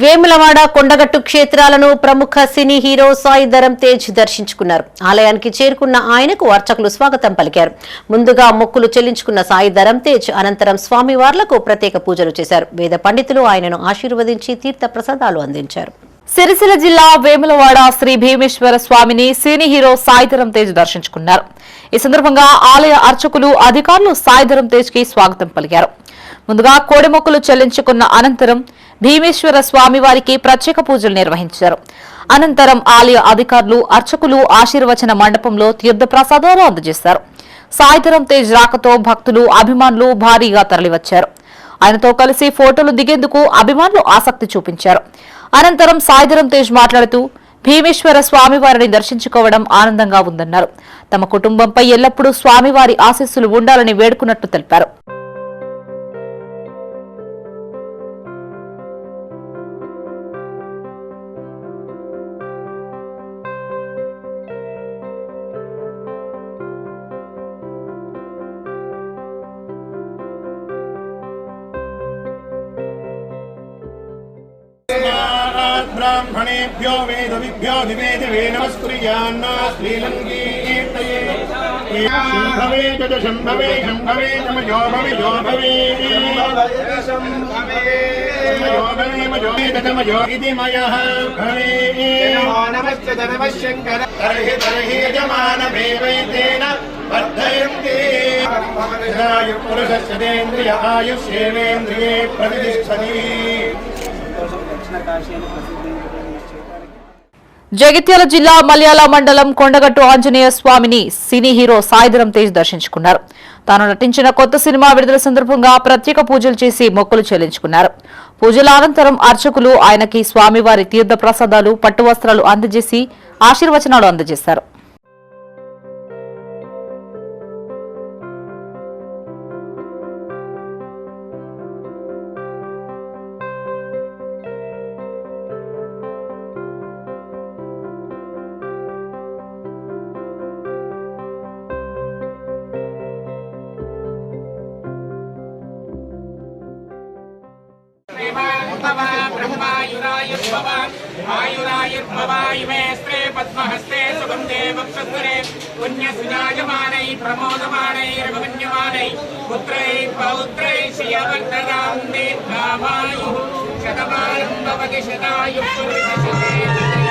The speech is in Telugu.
వేములవాడ కొండగట్టు క్షేత్రాలను ప్రముఖ సినీ హీరో సాయి ధరమ్ తేజ్ దర్శించుకున్నారు. ఆలయానికి చేరుకున్న ఆయనకు అర్చకులు స్వాగతం పలికారు. ముందుగా మొక్కులు చెల్లించుకున్న సాయి ధరమ్ తేజ్ అనంతరం స్వామివార్లకు ప్రత్యేక పూజలు చేశారు. వేద పండితులు ఆయనను ఆశీర్వదించి తీర్థ ప్రసాదాలు అందించారు. సిరిసిల్ల జిల్లా వేములవాడ శ్రీ భీమేశ్వర స్వామిని సినీ హీరో సాయి ధరమ్ తేజ్ దర్శించుకున్నారు. ఈ సందర్భంగా ఆలయ అర్చకులు అధికారులు సాయి ధరమ్ తేజ్ కి స్వాగతం పలికారు. ముందుగా కోడి మొక్కులు చెల్లించుకున్న అనంతరం భీమేశ్వర స్వామివారికి ప్రత్యేక పూజలు నిర్వహించారు. అనంతరం ఆలయ అధికారులు అర్చకులు ఆశీర్వచన మండపంలో తీర్థ ప్రసాదాలు అందజేశారు. సాయి ధరమ్ తేజ్ రాకతో భక్తులు అభిమానులు భారీగా తరలివచ్చారు. ఆయనతో కలిసి ఫోటోలు దిగేందుకు అభిమానులు ఆసక్తి చూపించారు. అనంతరం సాయి ధరమ్ తేజ్ మాట్లాడుతూ భీమేశ్వర స్వామివారిని దర్శించుకోవడం ఆనందంగా ఉందన్నారు. తమ కుటుంబంపై ఎల్లప్పుడూ స్వామివారి ఆశీస్సులు ఉండాలని వేడుకున్నట్లు తెలిపారు. ब्राह्मणेभ्यो वेदविभ्यो दिवेदिवे नमस्कुर्यान्न श्रीलङ्कीर्तये शम्भवे च शम्भवे शम्भवे नमयो भवयो भवे शम्भवे इति मयः भवे नमश्च नमश्शङ्कर तर्हि यजमानमेवैतेन वर्धयन्ति पुरुषस्य तेन्द्रिय आयुष्येवेन्द्रिये प्रतिष्ठति. జగిత్యాల జిల్లా మల్యాల మండలం కొండగట్టు ఆంజనేయ స్వామిని సినీ హీరో సాయి ధరమ్ తేజ్ దర్శించుకున్నారు. తాను నటించిన కొత్త సినిమా విడుదల సందర్భంగా ప్రత్యేక పూజలు చేసి మొక్కులు చెల్లించుకున్నారు. పూజల అనంతరం అర్చకులు ఆయనకి స్వామివారి తీర్థ ప్రసాదాలు పట్టు వస్త్రాలు అందజేసి ఆశీర్వచనాలు అందజేశారు. आयुरायुर्भवायुमे स्त्रे पद्महस्ते सुगन्धे वक्षस्थले पुण्यसुजायमानै प्रमोदमानैरभिमन्यमानै पुत्रैः पौत्रैः श्रियवर्धनां दीर्घामायुः शतमानं भवति शतायुः पुरुषशते